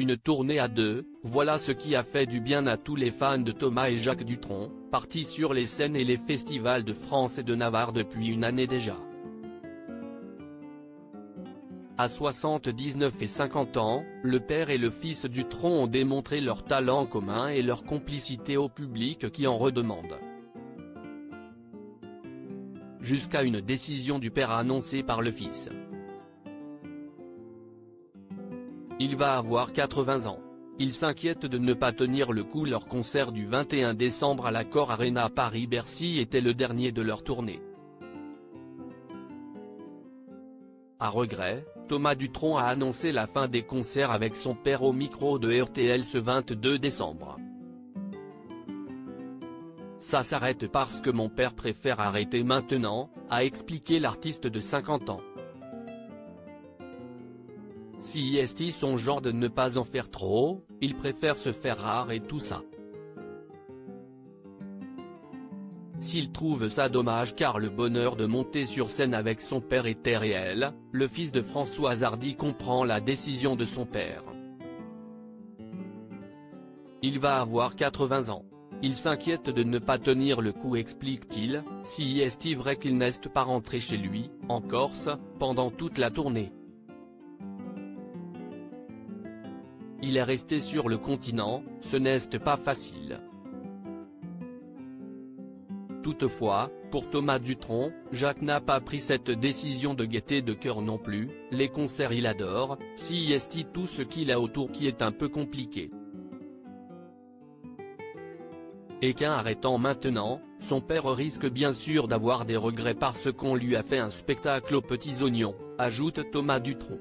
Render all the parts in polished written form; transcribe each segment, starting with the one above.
Une tournée à deux, voilà ce qui a fait du bien à tous les fans de Thomas et Jacques Dutronc, partis sur les scènes et les festivals de France et de Navarre depuis une année déjà. À 79 et 50 ans, le père et le fils Dutronc ont démontré leur talent commun et leur complicité au public qui en redemande. Jusqu'à une décision du père annoncée par le fils. Il va avoir 80 ans. Il s'inquiète de ne pas tenir le coup. Leur concert du 21 décembre à l'Accor Arena Paris-Bercy était le dernier de leur tournée. À regret, Thomas Dutronc a annoncé la fin des concerts avec son père au micro de RTL ce 22 décembre. Ça s'arrête parce que mon père préfère arrêter maintenant, a expliqué l'artiste de 50 ans. Si est son genre de ne pas en faire trop, il préfère se faire rare et tout ça. S'il trouve ça dommage car le bonheur de monter sur scène avec son père était réel, le fils de Françoise Hardy comprend la décision de son père. Il va avoir 80 ans. Il s'inquiète de ne pas tenir le coup, explique-t-il, si est vrai qu'il n'est pas rentré chez lui, en Corse, pendant toute la tournée. Il est resté sur le continent, ce n'est pas facile. Toutefois, pour Thomas Dutronc, Jacques n'a pas pris cette décision de gaieté de cœur non plus, les concerts il adore, si est tout ce qu'il a autour qui est un peu compliqué. Et qu'en arrêtant maintenant, son père risque bien sûr d'avoir des regrets parce qu'on lui a fait un spectacle aux petits oignons, ajoute Thomas Dutronc.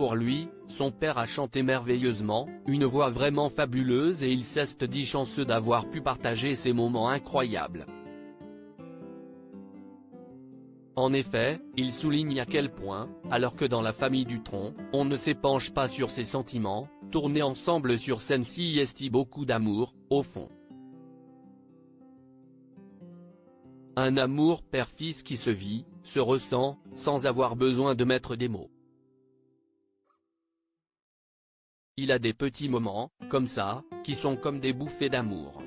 Pour lui, son père a chanté merveilleusement, une voix vraiment fabuleuse et il s'est dit chanceux d'avoir pu partager ces moments incroyables. En effet, il souligne à quel point, alors que dans la famille Dutronc, on ne s'épanche pas sur ses sentiments, tourner ensemble sur scène si est beaucoup d'amour, au fond. Un amour père-fils qui se vit, se ressent, sans avoir besoin de mettre des mots. Il a des petits moments, comme ça, qui sont comme des bouffées d'amour.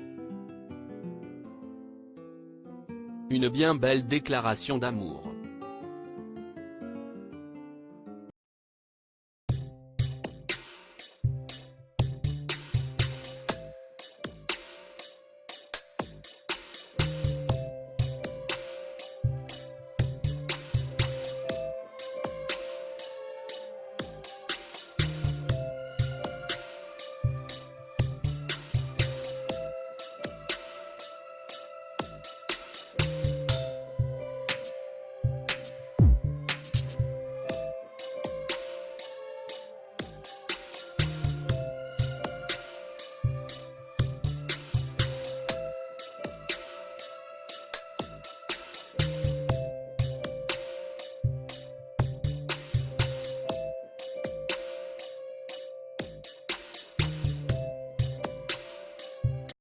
Une bien belle déclaration d'amour.